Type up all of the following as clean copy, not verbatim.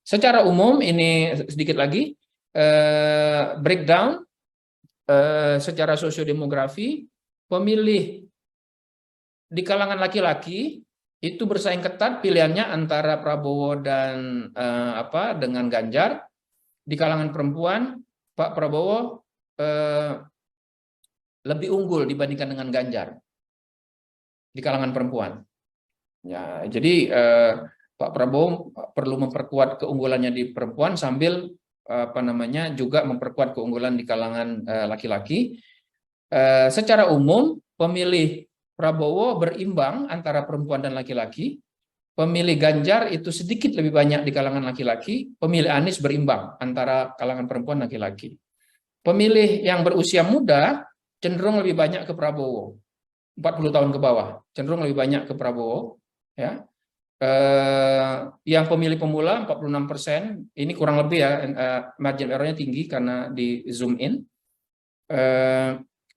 Secara umum ini sedikit lagi breakdown secara sosiodemografi, pemilih di kalangan laki-laki itu bersaing ketat pilihannya antara Prabowo dan dengan Ganjar. Di kalangan perempuan, Pak Prabowo lebih unggul dibandingkan dengan Ganjar di kalangan perempuan. Ya, jadi Pak Prabowo perlu memperkuat keunggulannya di perempuan sambil juga memperkuat keunggulan di kalangan laki-laki. Secara umum pemilih Prabowo berimbang antara perempuan dan laki-laki. Pemilih Ganjar itu sedikit lebih banyak di kalangan laki-laki. Pemilih Anies berimbang antara kalangan perempuan dan laki-laki. Pemilih yang berusia muda cenderung lebih banyak ke Prabowo. 40 tahun ke bawah cenderung lebih banyak ke Prabowo. Ya. Yang pemilih pemula 46%, ini kurang lebih ya, margin error-nya tinggi karena di zoom in.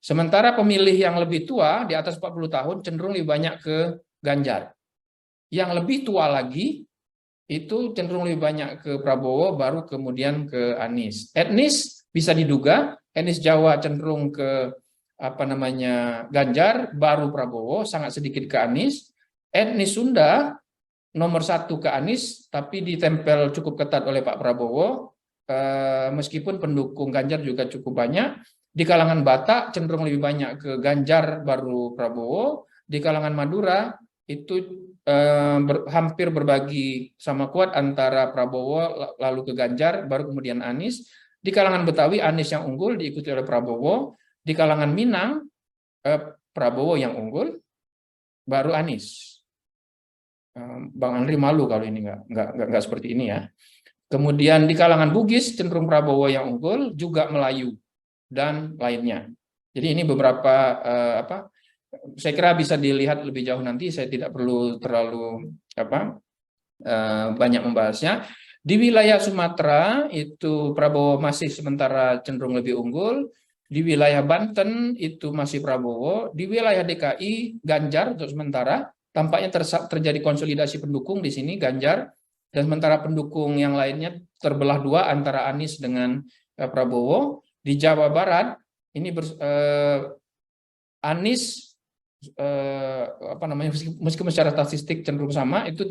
Sementara pemilih yang lebih tua di atas 40 tahun cenderung lebih banyak ke Ganjar. Yang lebih tua lagi itu cenderung lebih banyak ke Prabowo, baru kemudian ke Anies. Etnis bisa diduga, etnis Jawa cenderung ke Ganjar, baru Prabowo, sangat sedikit ke Anies. Etnis Sunda nomor 1 ke Anies, tapi ditempel cukup ketat oleh Pak Prabowo, meskipun pendukung Ganjar juga cukup banyak. Di kalangan Batak cenderung lebih banyak ke Ganjar, baru Prabowo. Di kalangan Madura itu hampir berbagi sama kuat antara Prabowo lalu ke Ganjar, baru kemudian Anies. Di kalangan Betawi Anies yang unggul diikuti oleh Prabowo. Di kalangan Minang Prabowo yang unggul, baru Anies. Bang Andri malu kalau ini nggak seperti ini ya. Kemudian di kalangan Bugis cenderung Prabowo yang unggul, juga Melayu dan lainnya. Jadi ini beberapa saya kira bisa dilihat lebih jauh nanti. Saya tidak perlu terlalu banyak membahasnya. Di wilayah Sumatera itu Prabowo masih sementara cenderung lebih unggul. Di wilayah Banten itu masih Prabowo. Di wilayah DKI Ganjar untuk sementara. Tampaknya terjadi konsolidasi pendukung di sini Ganjar, dan sementara pendukung yang lainnya terbelah dua antara Anies dengan Prabowo. Di Jawa Barat ini Anies meskipun secara statistik cenderung sama, itu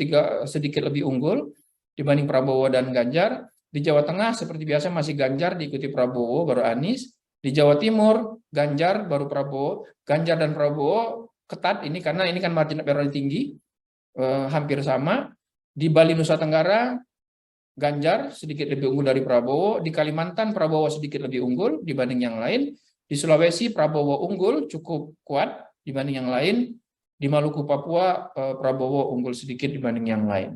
sedikit lebih unggul dibanding Prabowo dan Ganjar. Di Jawa Tengah seperti biasa masih Ganjar diikuti Prabowo baru Anies. Di Jawa Timur Ganjar baru Prabowo. Ganjar dan Prabowo ketat ini karena ini kan margin error tinggi, hampir sama. Di Bali Nusa Tenggara Ganjar sedikit lebih unggul dari Prabowo. Di Kalimantan Prabowo sedikit lebih unggul dibanding yang lain. Di Sulawesi Prabowo unggul cukup kuat dibanding yang lain. Di Maluku Papua Prabowo unggul sedikit dibanding yang lain.